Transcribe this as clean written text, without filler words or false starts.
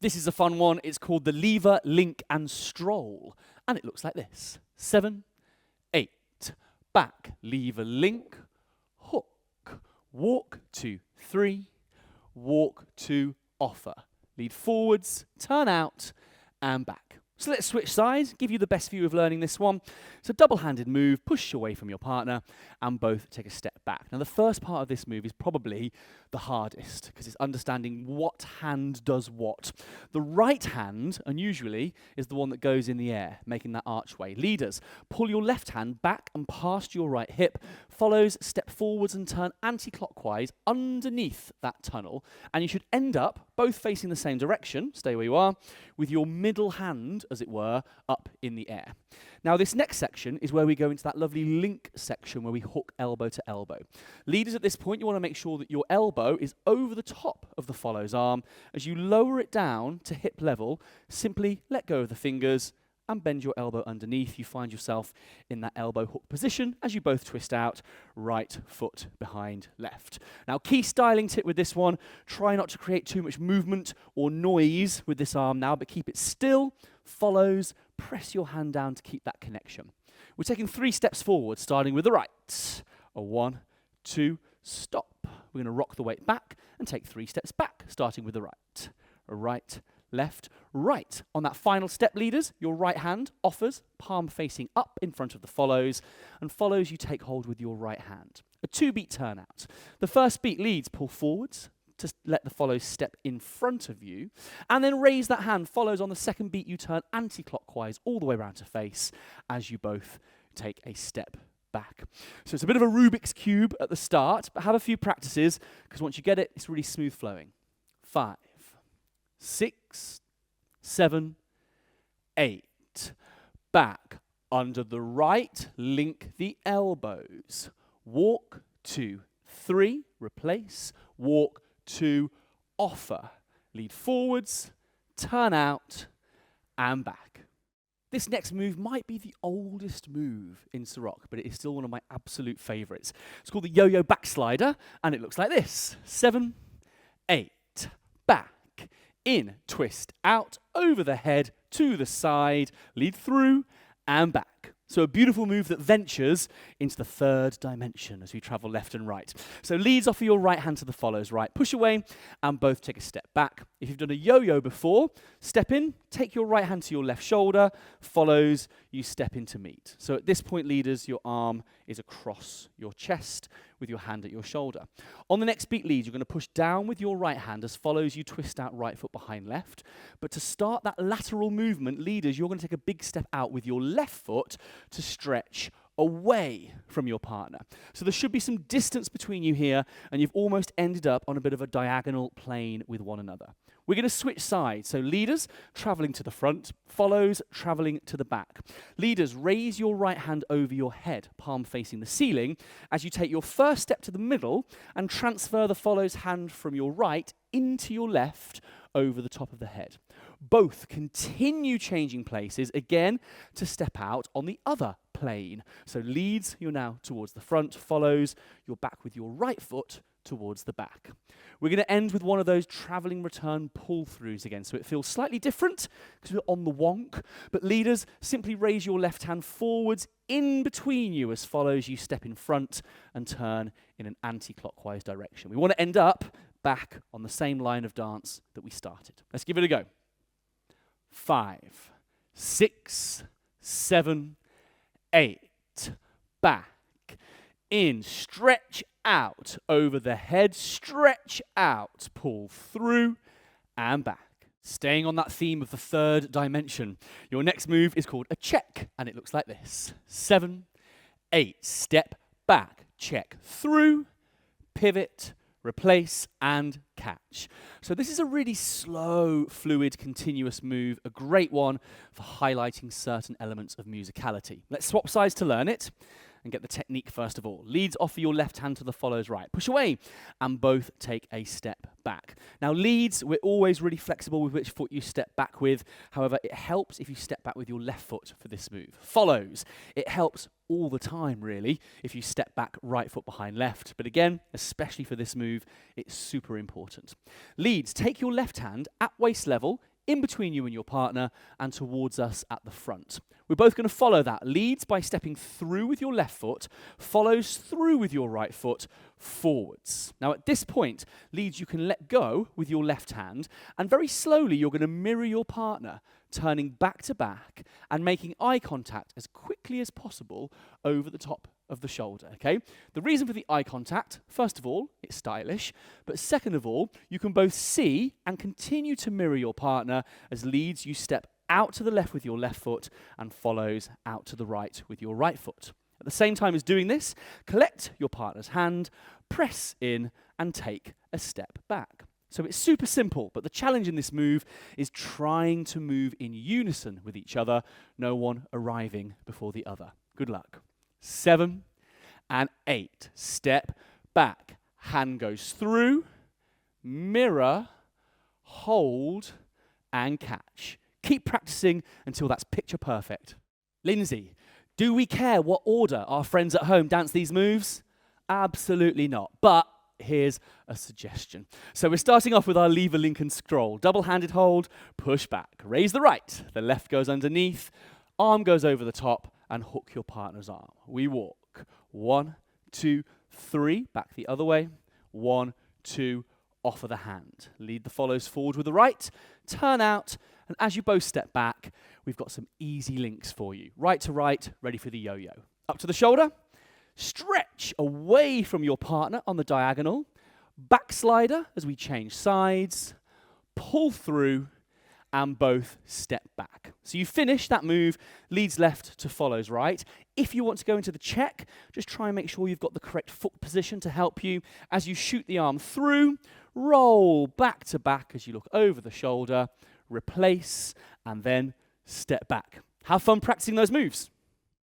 This is a fun one. It's called the lever, link, and stroll. And it looks like this. 7, 8, back, lever, link, hook, walk, 2, 3, walk, 2, offer. Lead forwards, turn out, and back. So let's switch sides, give you the best view of learning this one. It's a double-handed move, push away from your partner, and both take a step back. Now, the first part of this move is probably the hardest, because it's understanding what hand does what. The right hand, unusually, is the one that goes in the air, making that archway. Leaders, pull your left hand back and past your right hip, follows, step forwards and turn anti-clockwise underneath that tunnel, and you should end up, both facing the same direction, stay where you are, with your middle hand, as it were, up in the air. Now, this next section is where we go into that lovely link section where we hook elbow to elbow. Leaders, at this point, you want to make sure that your elbow is over the top of the follow's arm. As you lower it down to hip level, simply let go of the fingers and bend your elbow underneath. You find yourself in that elbow hook position as you both twist out, right foot behind left. Now, key styling tip with this one, try not to create too much movement or noise with this arm now, but keep it still, follows, press your hand down to keep that connection. We're taking 3 steps forward, starting with the right. 1, 2, stop. We're going to rock the weight back and take 3 steps back, starting with the right. Right, left, right. On that final step, leaders, your right hand offers, palm facing up in front of the follows, and follows you take hold with your right hand. A 2-beat turnout. The first beat, leads, pull forwards to let the follows step in front of you, and then raise that hand. Follows on the second beat, you turn anti-clockwise all the way around to face as you both take a step back. So it's a bit of a Rubik's Cube at the start, but have a few practices, because once you get it, it's really smooth flowing. 5, 6, 7, 8. Back, under the right, link the elbows. Walk, 2, 3, replace, walk, 2, offer. Lead forwards, turn out, and back. This next move might be the oldest move in Ceroc, but it is still one of my absolute favorites. It's called the Yoyo Backslider, and it looks like this. 7, 8, back, in, twist, out, over the head, to the side, lead through, and back. So a beautiful move that ventures into the 3rd dimension as we travel left and right. So leads, offer your right hand to the follows, right, push away, and both take a step back. If you've done a yo-yo before, step in, take your right hand to your left shoulder, follows, you step in to meet. So at this point, leaders, your arm is across your chest with your hand at your shoulder. On the next beat, leads, you're going to push down with your right hand as follows, you twist out right foot behind left. But to start that lateral movement, leaders, you're going to take a big step out with your left foot to stretch away from your partner. So there should be some distance between you here, and you've almost ended up on a bit of a diagonal plane with one another. We're going to switch sides. So leaders, traveling to the front, follows, traveling to the back. Leaders, raise your right hand over your head, palm facing the ceiling, as you take your first step to the middle and transfer the follows hand from your right into your left over the top of the head. Both continue changing places, again, to step out on the other plane. So leads, you're now towards the front, follows, you're back with your right foot towards the back. We're going to end with one of those traveling return pull-throughs again, so it feels slightly different because we're on the wonk, but leaders, simply raise your left hand forwards in between you as follows, you step in front and turn in an anti-clockwise direction. We want to end up back on the same line of dance that we started. Let's give it a go. 5, 6, 7, 8, back, in, stretch out, over the head, stretch out, pull through, and back. Staying on that theme of the 3rd dimension, your next move is called a check, and it looks like this. 7, 8, step back, check through, pivot, replace, and catch. So this is a really slow, fluid, continuous move, a great one for highlighting certain elements of musicality. Let's swap sides to learn it. and get the technique first of all. Leads offer your left hand to the follows right. Push away, and both take a step back. Now leads, we're always really flexible with which foot you step back with. However, it helps if you step back with your left foot for this move. Follows, it helps all the time really if you step back right foot behind left. But again, especially for this move, it's super important. Leads, take your left hand at waist level, in between you and your partner, and towards us at the front. We're both going to follow that. Leads by stepping through with your left foot, follows through with your right foot, forwards. Now at this point, leads you can let go with your left hand, and very slowly you're going to mirror your partner, turning back to back and making eye contact as quickly as possible over the top of the shoulder, okay? The reason for the eye contact, first of all, it's stylish, but second of all, you can both see and continue to mirror your partner as leads you step out to the left with your left foot and follows out to the right with your right foot. At the same time as doing this, collect your partner's hand, press in, and take a step back. So it's super simple, but the challenge in this move is trying to move in unison with each other, no one arriving before the other. Good luck. 7 and 8. Step back. Hand goes through, mirror, hold, and catch. Keep practicing until that's picture perfect. Lindsay, do we care what order our friends at home dance these moves? Absolutely not. But here's a suggestion. So we're starting off with our lever, link, and scroll. Double-handed hold, push back. Raise the right. The left goes underneath. Arm goes over the top, and hook your partner's arm. We walk. 1, 2, 3. Back the other way. 1, 2, offer the hand. Lead the follows forward with the right. Turn out. And as you both step back, we've got some easy links for you. Right to right, ready for the yo-yo. Up to the shoulder. Stretch away from your partner on the diagonal. Backslider as we change sides. Pull through, and both step back. So you finish that move, leads left to follows right. If you want to go into the check, just try and make sure you've got the correct foot position to help you. As you shoot the arm through, roll back to back as you look over the shoulder, replace, and then step back. Have fun practicing those moves.